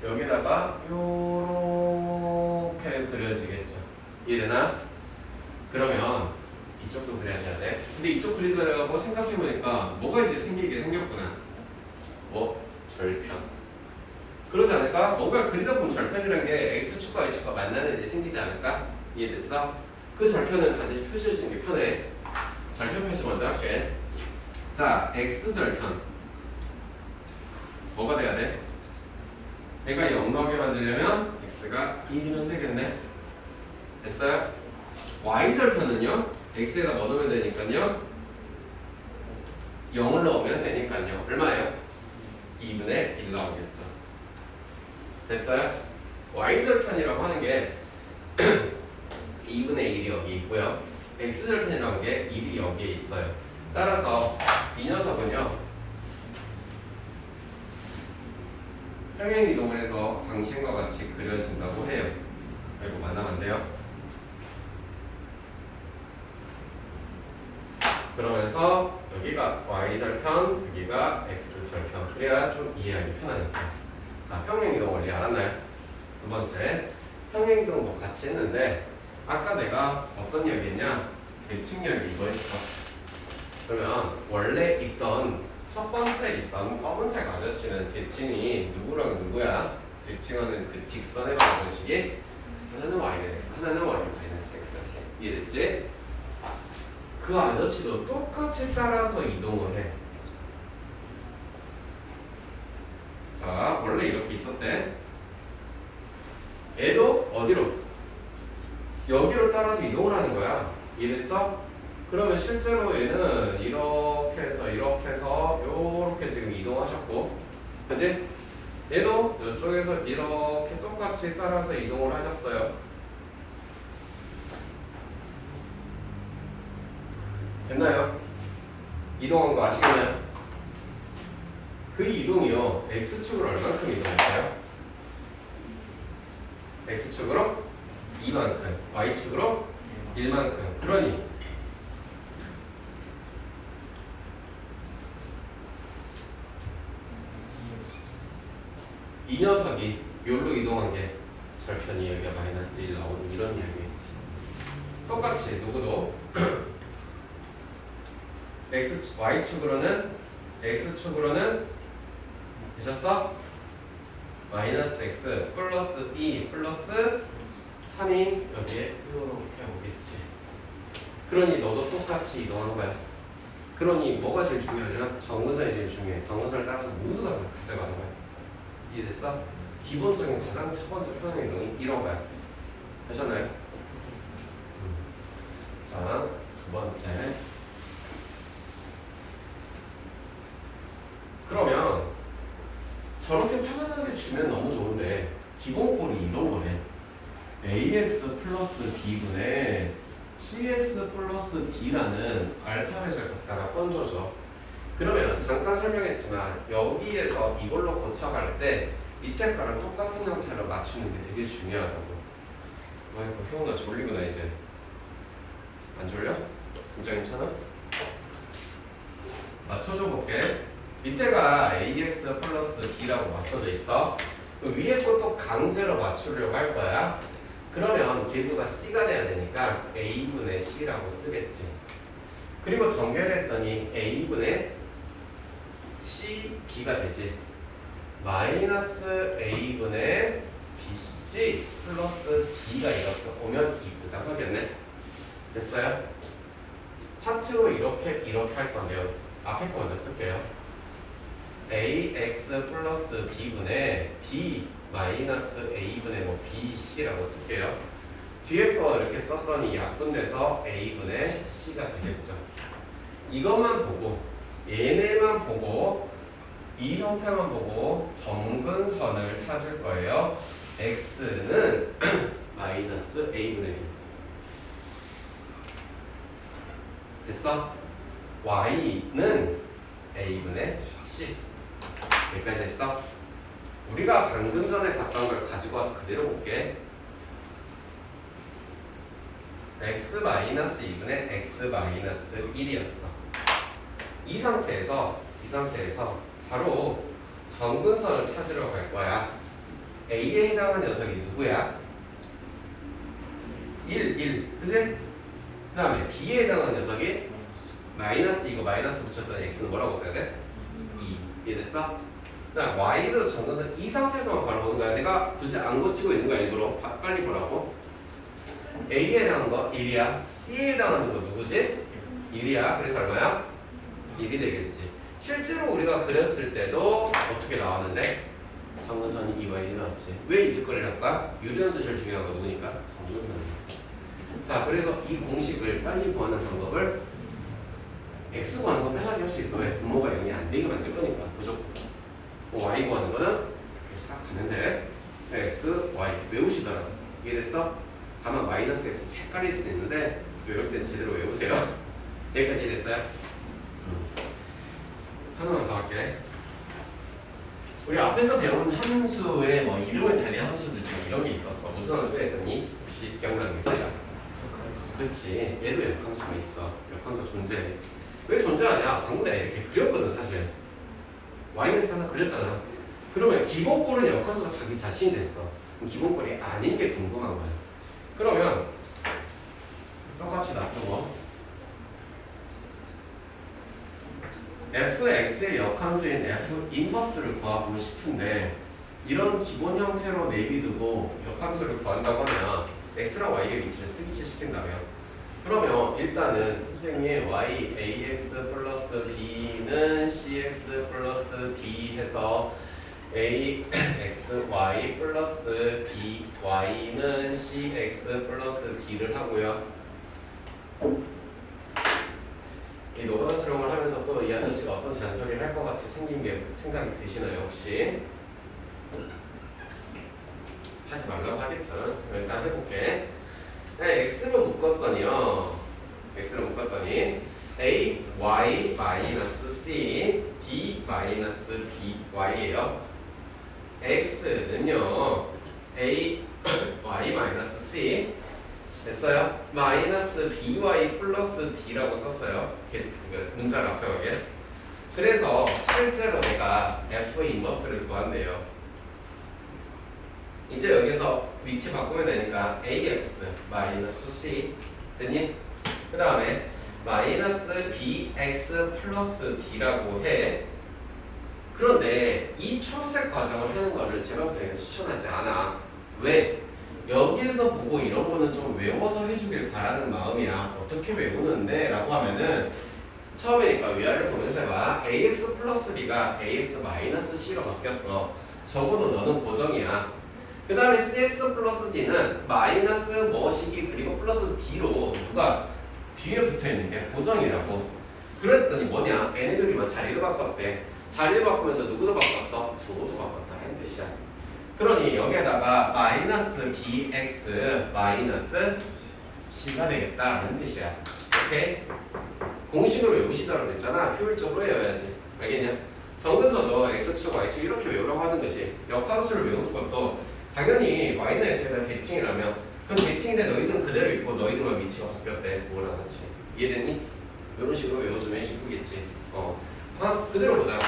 S1: 여기다가 요렇게 그려지겠죠. 이래나? 그러면 이쪽도 그려줘야 돼. 근데 이쪽 그리다가 뭐 생각해보니까 뭐가 이제 생기게 생겼구나. 뭐? 절편. 그러지 않을까? 뭔가 그리다 보면 절편이라는 게 x축과 y축과 만나는 일이 생기지 않을까? 이해됐어? 그 절편을 반드시 표시해주는 게 편해. 절편 표시 먼저 할게. 자, x절편 뭐가 돼야 돼? 얘가 0 나오게 만들려면 x가 1이면 되겠네. 됐어요? y절편은요, x에다 뭐 넣으면 되니까요, 0을 넣으면 되니까요. 얼마예요? 2분의 1 나오겠죠. 됐어요? y절편이라고 하는 게 2분의 1이 여기 있고요. x절편이라는 게 1이 여기에 있어요. 따라서 이 녀석은요, 평행 이동을 해서 당신과 같이 그려진다고 해요. 아이고, 만나면 안 돼요. 그러면서 여기가 y절편, 여기가 x절편. 그래야 좀 이해하기 편하니까. 자, 평행 이동 원리 알았나요? 두 번째, 평행 이동도 같이 했는데 아까 내가 어떤 이야기 했냐? 대칭 이야기 이거 했어. 그러면 원래 있던 첫 번째 있던 검은색 아저씨는 대칭이 누구랑 누구야? 대칭하는 그 직선의 방정식이 하나는 y는 x, 하나는 y는 마이너스 x. 이해됐지? 그 아저씨도 똑같이 따라서 이동을 해. 자, 원래 이렇게 있었대. 얘도 어디로? 여기로 따라서 이동을 하는 거야. 이해됐어? 그러면 실제로 얘는 이렇게 해서 요렇게 지금 이동하셨고, 그치? 얘도 이쪽에서 이렇게 똑같이 따라서 이동을 하셨어요. 됐나요? 이동한 거 아시겠나요? 그 이동이요, x축으로 얼만큼 이동했어요? x축으로 2만큼, y축으로 1만큼. 그러니 이 녀석이 여기로 이동한 게 절편이 여기가 마이너스 1 나오는 이런 이야기겠지. 똑같이 누구도 x축으로는 되셨어? 마이너스 x 플러스 b 플러스 3이 여기에 이렇게 오겠지. 그러니 너도 똑같이 이동하는 거야. 그러니 뭐가 제일 중요하냐? 정근선이 제일 중요해. 정근선을 따라서 모두가 다 가져가는 거야. 이해됐어? 기본적인 가장 첫 번째 표현 이동이 이런 거야. 하셨나요? 자, 두 번째. 그러면 저렇게 편안하게 주면 너무 좋은데 기본꼴이 이런 거네. ax 플러스 b분의 cx 플러스 d라는 알파벳을 갖다가 던져줘. 그러면 잠깐 설명했지만 여기에서 이걸로 고쳐갈 때 밑에 거랑 똑같은 형태로 맞추는 게 되게 중요하다고. 아이고 형아 졸리구나 이제. 안 졸려? 진짜 괜찮아? 맞춰줘 볼게. 밑에가 ax 플러스 b라고 맞춰져 있어. 위에 것도 강제로 맞추려고 할 거야. 그러면 계수가 c가 돼야 되니까 a분의 c라고 쓰겠지. 그리고 전개를 했더니 a분의 c, b가 되지. 마이너스 a분의 bc 플러스 d가 이렇게 오면 이부작하겠네. 됐어요? 파트로 이렇게 할 건데요. 앞에 거 먼저 쓸게요. ax 플러스 b분의 b 마이너스 a분의 뭐 bc라고 쓸게요. 뒤에 거 이렇게 썼더니 약분돼서 a분의 c가 되겠죠. 이것만 보고 얘네만 보고 이 형태만 보고 정근선을 찾을 거예요. x는 마이너스 a분의 b 됐어? y는 a분의 c 여기까지 됐어? 우리가 방금 전에 봤던 걸 가지고 와서 그대로 볼게. x-2분의 x-1이었어. 이 상태에서 바로 정근선을 찾으러 갈 거야. a에 해당하는 녀석이 누구야? 1. 그치? 그 다음에 b에 해당하는 녀석이 마이너스 이거 마이너스 붙였더니 x는 뭐라고 써야 돼? 2. 이해됐어? 그다음 y로 정근선 이 상태에서만 바로 보는 거야. 내가 굳이 안 고치고 있는 거야. 일부러 빨리 보라고. a에 해당하는 거 1이야. c에 해당하는 거 누구지? 1이야. 그래서 얼마야? 1이 되겠지. 실제로 우리가 그렸을 때도 어떻게 나왔는데? 정근선이 2와 1이 나왔지. 왜 이 짓거리를 할까? 유리함수 제일 중요한 거 누구니까? 정근선이. 자, 그래서 이 공식을 빨리 구하는 방법을 x 구하는 건 편하게 할 수 있어. 왜? 분모가 0이 안 되게 만들 거니까 무조건. y 구하는 거는 이렇게 싹 가는데 x, y 외우시더라고. 이해됐어? 다만 마이너스 x 색깔일 수도 있는데 외울 땐 제대로 외우세요. 여기까지 됐어요? 하나만 더 할게. 우리 앞에서 배운 함수의 뭐 이름을 달린 함수들 중에 이런 게 있었어. 무슨 함수가 있었니? 혹시 기억나는 게 있어요? 그렇지. 얘도 역함수가 있어. 역함수 존재해. 왜 존재하냐? 방금 내가 이렇게 그렸거든 사실. yx 하나 그렸잖아. 그러면 기본꼴은 역함수가 자기 자신이 됐어. 그럼 기본꼴이 아닌 게 궁금한 거야. 그러면 똑같이 놔두고 fx의 역함수인 f 인버스를 구하고 싶은데 이런 기본 형태로 내비두고 역함수를 구한다고 하면 x랑 y의 위치를 스위치 시킨다면 그러면 일단은 선생님 y ax 플러스 b는 cx 플러스 d 해서 a x y 플러스 b y는 cx 플러스 d를 하고요. 이 노가다 수령을 하면서 또 이 아저씨가 어떤 잔소리를 할 것 같이 생긴 게 생각이 드시나요 혹시? 하지 말라고 하겠죠. 일단 해볼게. x로 묶었더니요. x로 묶었더니 a y 마이너스 c d 마이너스 b y예요. x는요 a y 마이너스 c 됐어요? 마이너스 by 플러스 d라고 썼어요. 계속 문자를 앞에 가게. 그래서 실제로 내가 f 인버스를 구한대요. 이제 여기서 위치 바꾸면 되니까 ax 마이너스 c 됐니? 그 다음에 마이너스 bx 플러스 d라고 해. 그런데 이 초록색 과정을 하는 거를 제가 되게 추천하지 않아. 왜? 여기에서 보고 이런 거는 좀 외워서 해주길 바라는 마음이야. 어떻게 외우는데? 라고 하면은 처음이니까 위아래를 보면서 해봐. ax 플러스 b가 ax 마이너스 c로 바뀌었어. 적어도 너는 고정이야. 그 다음에 cx 플러스 d는 마이너스 뭐시기 그리고 플러스 d로 누가 뒤에 붙어있는 게 고정이라고. 그랬더니 뭐냐? 얘네들이만 자리를 바꿨대. 자리를 바꾸면서 누구도 바꿨어? 부호도 바꿨다 하는 뜻이야. 그러니 여기에다가 마이너스 bx 마이너스 c가 되겠다라는 뜻이야. 오케이? 공식으로 외우시더라고 했잖아. 효율적으로 외워야지. 알겠냐? 정근서도 x축, y축 이렇게 외우라고 하는 것이 역함수를 외우는 것도 당연히 y나 x에다 대칭이라면 그럼 대칭인데 너희들은 그대로 있고 너희들만 위치가 바뀌었대. 뭐랑 같이. 이해되니? 이런 식으로 외워주면 이쁘겠지. 하나 그대로 보자.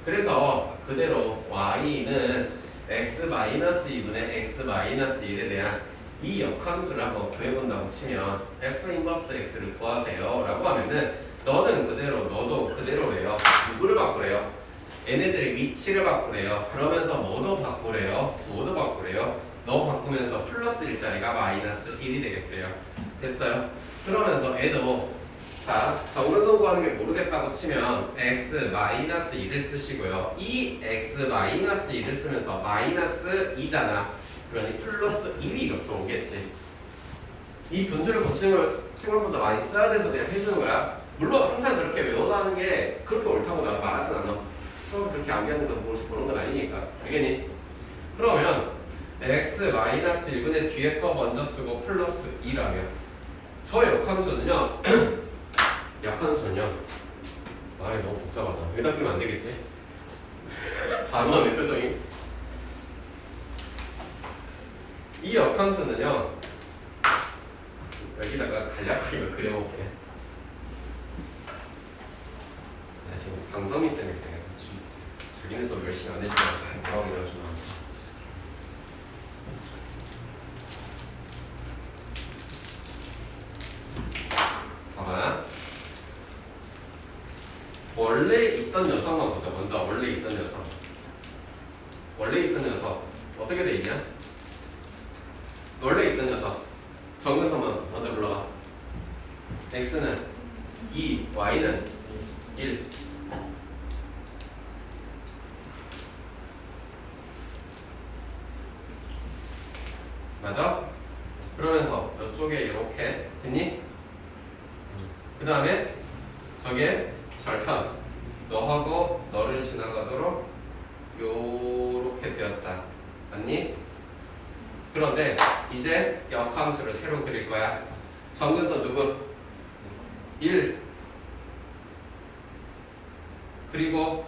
S1: 그래서 그대로 y는 x-2분의 x-1에 대한 이 역함수를 한번 구해본다고 치면 f 인버스 x를 구하세요 라고 하면은 너는 그대로 너도 그대로래요. 누구를 바꾸래요? 얘네들의 위치를 바꾸래요. 그러면서 뭐도 바꾸래요? 부호도 바꾸래요. 너 바꾸면서 플러스 1자리가 마이너스 1이 되겠대요. 됐어요? 그러면서 애도 자, 정근선 구하는 게 모르겠다고 치면 x-1을 쓰시고요. 이 x-1을 쓰면서 마이너스 2잖아. 그러니 플러스 1이 이렇게 오겠지. 이 분수를 고치는 걸 생각보다 많이 써야 돼서 그냥 해주는 거야. 물론 항상 저렇게 외워서 하는 게 그렇게 옳다고 나도 말하진 않아. 수업 그렇게 암기하는 건 보는 건 아니니까. 알겠니? 그러면 x-1분의 뒤에 거 먼저 쓰고 플러스 2라면 저 역함수는요. 약함수는요. 아이 너무 복잡하다. 여기다 끼면 안 되겠지? 단호하네 표정이. 이 역함수는요. 여기다가 간략하게 그려볼게. 나 지금 강성미 때문에 그래. 자기네 수업 열심히 안 해주고 뭐라고 그래가지고. 봐봐. 원래 있던 녀석만 보자. 먼저 원래 있던 녀석. 원래 있던 녀석 어떻게 돼 있냐? 원래 있던 녀석 정근선만 먼저 불러봐. x는 2, y는 1. 맞아? 그러면서 이쪽에 이렇게 됐니? 그 다음에 저게 절편 너하고 너를 지나가도록 요렇게 되었다. 맞니? 그런데 이제 역함수를 새로 그릴 거야. 정근선 누구? 1 그리고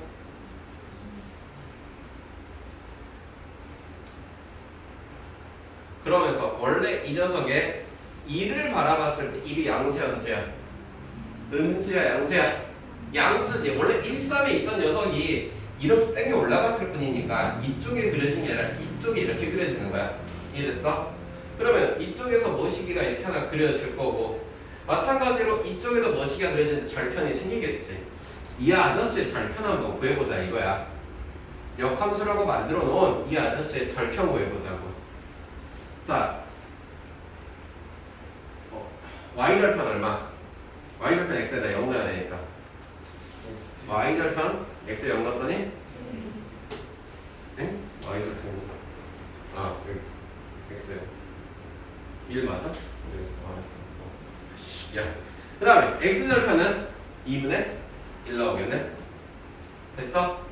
S1: 그러면서 원래 이 녀석의 2를 바라봤을 때 1이 양수야 음수야? 음수야 양수야? 양수지. 원래 1, 3에 있던 녀석이 이렇게 땡겨 올라갔을 뿐이니까 이쪽에 그려진 게 아니라 이쪽에 이렇게 그려지는 거야. 이해됐어? 그러면 이쪽에서 모시기가 이렇게 하나 그려질 거고 마찬가지로 이쪽에도 모시기가 그려지는데 절편이 생기겠지. 이 아저씨의 절편 한번 구해보자 이거야. 역함수라고 만들어 놓은 이 아저씨의 절편 구해보자고. 자, y절편 얼마? y절편 x에다 0 넣어야 되니까 y절편 x에 0 넣었더니 응? y절편 여기 x 1 맞아? 알았어. 야, 그 다음에 x절편은 2분의 1 나오겠네? 됐어?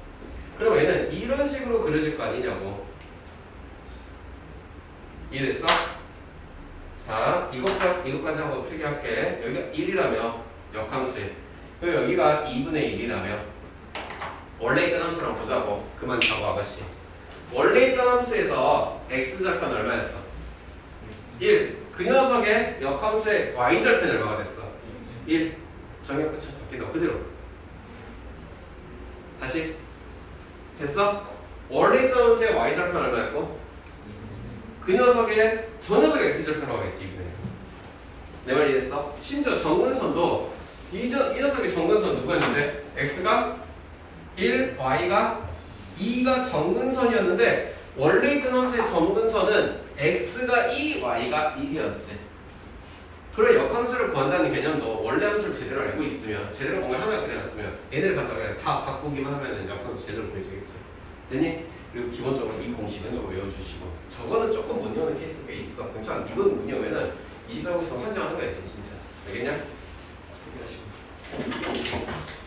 S1: 그럼 얘는 이런 식으로 그려질 거 아니냐고. 이해됐어? 자, 이것까지 한번 필기할게. 여기가 1이라며 역함수에 그리고 여기가 2분의 1이라며 원래 있던 함수랑 보자고. 그만 자고 아가씨. 원래 있던 함수에서 x절편 얼마였어? 1. 그 녀석의 역함수의 y절편 얼마가 됐어? 1. 정의 끝이 바뀐다. 그대로. 다시. 됐어? 원래 있던 함수의 y절편 얼마였고? 그 녀석의 저 녀석의 x절편 얼마겠지? 2분의 1. 내 말 이해했어? 심지어 정근선도 이 녀석의 정근선 누구였는데? x가 1, y가 2가 정근선이었는데 원래 있던 함수의 정근선은 x가 2, y가 1이었지. 그래 역함수를 구한다는 개념도 원래 함수를 제대로 알고 있으면 제대로 뭔가 하나 그려놨으면 얘네를 갖다가 그냥 다 바꾸기만 하면 역함수 제대로 보여지겠지. 되니? 그리고 기본적으로 이 공식은 좀 외워주시고 저거는 조금 못 외우는 케이스가 꽤 있어. 괜찮아. 이건 못 외우면은 이 집 하고 있으면 환장하는 거야 진짜. 알겠냐? 이렇게 하시고